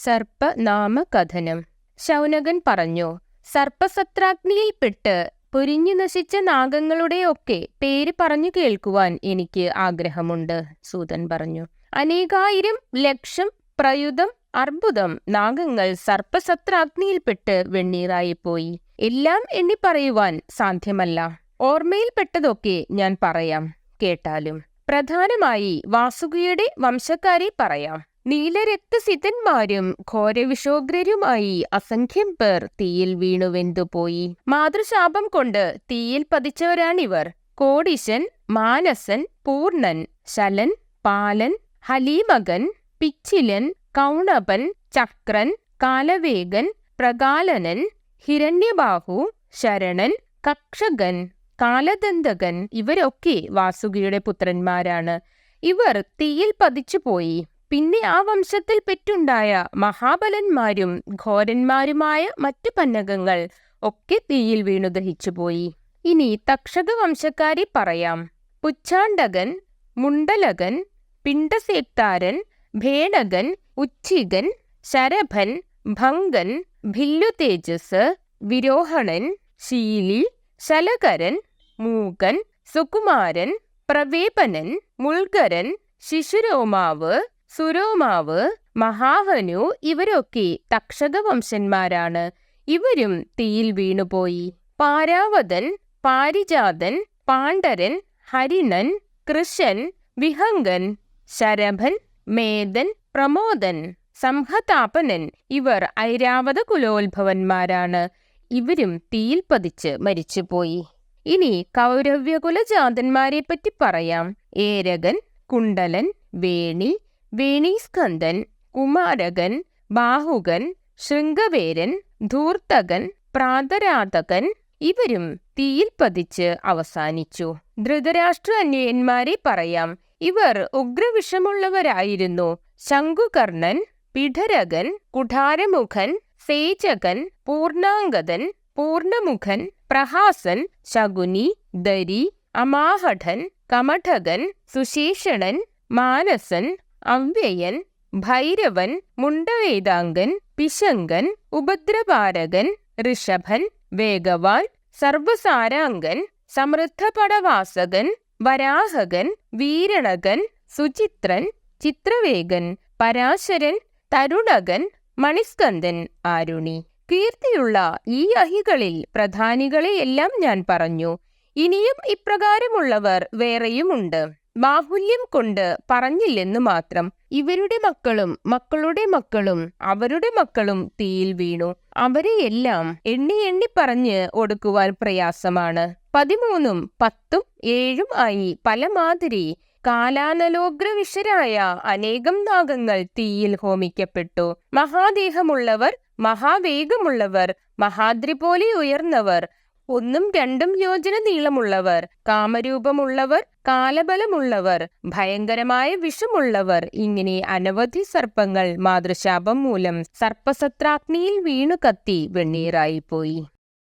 സർപ്പനാമകഥനം. ശൗനകൻ പറഞ്ഞു, സർപ്പസത്രാഗ്നിയിൽപ്പെട്ട് പൊരിഞ്ഞു നശിച്ച നാഗങ്ങളുടെയൊക്കെ പേര് പറഞ്ഞു കേൾക്കുവാൻ എനിക്ക് ആഗ്രഹമുണ്ട്. സൂതൻ പറഞ്ഞു. അനേകായിരം ലക്ഷം പ്രയുതം അർബുദം നാഗങ്ങൾ സർപ്പസത്രാഗ്നിയിൽപ്പെട്ട് വെണ്ണീറായിപ്പോയി. എല്ലാം എണ്ണി പറയുവാൻ സാധ്യമല്ല. ഓർമ്മയിൽപ്പെട്ടതൊക്കെ ഞാൻ പറയാം, കേട്ടാലും. പ്രധാനമായി വാസുകിയുടെ വംശക്കാരെ പറയാം. നീലരക്തസിതന്മാരും ഘോരവിഷോഗ്രരുമായി അസംഖ്യം പേർ തീയിൽ വീണുവെന്തുപോയി. മാതൃശാപം കൊണ്ട് തീയിൽ പതിച്ചവരാണിവർ. കോടിശൻ, മാനസൻ, പൂർണൻ, ശലൻ, പാലൻ, ഹലീമകൻ, പിച്ചിലൻ, കൗണപൻ, ചക്രൻ, കാലവേഗൻ, പ്രകാലനൻ, ഹിരണ്യബാഹു, ശരണൻ, കക്ഷകൻ, കാലദന്തകൻ ഇവരൊക്കെ വാസുകിയുടെ പുത്രന്മാരാണ്. ഇവർ തീയിൽ പതിച്ചുപോയി. പിന്നെ ആ വംശത്തിൽ പെറ്റുണ്ടായ മഹാബലന്മാരും ഘോരന്മാരുമായ മറ്റു പന്നകങ്ങൾ ഒക്കെ തീയിൽ വീണു ദഹിച്ചുപോയി. ഇനി തക്ഷക വംശക്കാരെ പറയാം. പുച്ഛാണ്ടകൻ, മുണ്ടലകൻ, പിണ്ടസേക്താരൻ, ഭേടകൻ, ഉച്ചികൻ, ശരഭൻ, ഭംഗൻ, ഭില്ലുതേജസ്, വിരോഹണൻ, ശീലി, ശലകരൻ, മൂകൻ, സുകുമാരൻ, പ്രവേപനൻ, മുൾഗരൻ, ശിശുരോമാവ്, സുരോമാവ്, മഹാഹനു ഇവരൊക്കെ തക്ഷക വംശന്മാരാണ്. ഇവരും തീയിൽ വീണുപോയി. പാരാവതൻ, പാരിജാതൻ, പാണ്ഡരൻ, ഹരിണൻ, കൃശൻ, വിഹംഗൻ, ശരഭൻ, മേദൻ, പ്രമോദൻ, സംഹതാപനൻ ഇവർ ഐരാവത കുലോത്ഭവന്മാരാണ്. ഇവരും തീയിൽ പതിച്ച് മരിച്ചുപോയി. ഇനി കൗരവ്യകുലജാതന്മാരെ പറ്റി പറയാം. ഏരകൻ, കുണ്ടലൻ, വേണി, വേണീസ്കന്ദൻ, കുമാരകൻ, ബാഹുകൻ, ശൃംഗവേരൻ, ധൂർത്തകൻ, പ്രാതരാതകൻ ഇവരും തീയിൽ പതിച്ച് അവസാനിച്ചു. ധൃതരാഷ്ട്ര അന്വയന്മാരെ പറയാം. ഇവർ ഉഗ്രവിഷമുള്ളവരായിരുന്നു. ശംഖുകർണൻ, പിഠരകൻ, കുഠാരമുഖൻ, സേചകൻ, പൂർണാംഗദൻ, പൂർണമുഖൻ, പ്രഹാസൻ, ശകുനി, ദരി, അമാഹഠൻ, കമഠകൻ, സുശേഷണൻ, മാനസൻ, അവ്യയൻ, ഭൈരവൻ, മുണ്ടവേദാംഗൻ, പിശങ്കൻ, ഉപദ്രവാരകൻ, ഋഷഭൻ, വേഗവാൻ, സർവസാരാംഗൻ, സമൃദ്ധപടവാസകൻ, വരാഹകൻ, വീരണകൻ, സുചിത്രൻ, ചിത്രവേഗൻ, പരാശരൻ, തരുണകൻ, മണിസ്കന്ദൻ, ആരുണി. കീർത്തിയുള്ള ഈ അഹികളിൽ പ്രധാനികളെയെല്ലാം ഞാൻ പറഞ്ഞു. ഇനിയും ഇപ്രകാരമുള്ളവർ വേറെയുമുണ്ട്. ബാഹുല്യം കൊണ്ട് പറഞ്ഞില്ലെന്നു മാത്രം. ഇവരുടെ മക്കളും മക്കളുടെ മക്കളും അവരുടെ മക്കളും തീയിൽ വീണു. അവരെയെല്ലാം എണ്ണി എണ്ണി പറഞ്ഞ് ഒടുക്കുവാൻ പ്രയാസമാണ്. 13ഉം 10ഉം 7ഉം ആയി പലമാതിരി കാലാനലോഗ്രവിഷരായ അനേകം നാഗങ്ങൾ തീയിൽ ഹോമിക്കപ്പെട്ടു. മഹാദേഹമുള്ളവർ, മഹാവേഗമുള്ളവർ, മഹാദ്രി പോലെ ഉയർന്നവർ, 1ഉം 2ഉം യോജന നീളമുള്ളവർ, കാമരൂപമുള്ളവർ, കാലബലമുള്ളവർ, ഭയങ്കരമായ വിഷമുള്ളവർ, ഇങ്ങനെ അനവധി സർപ്പങ്ങൾ മാതൃശാപം മൂലം സർപ്പസത്രാഗ്നിയിൽ വീണു കത്തി വെണ്ണീറായിപ്പോയി.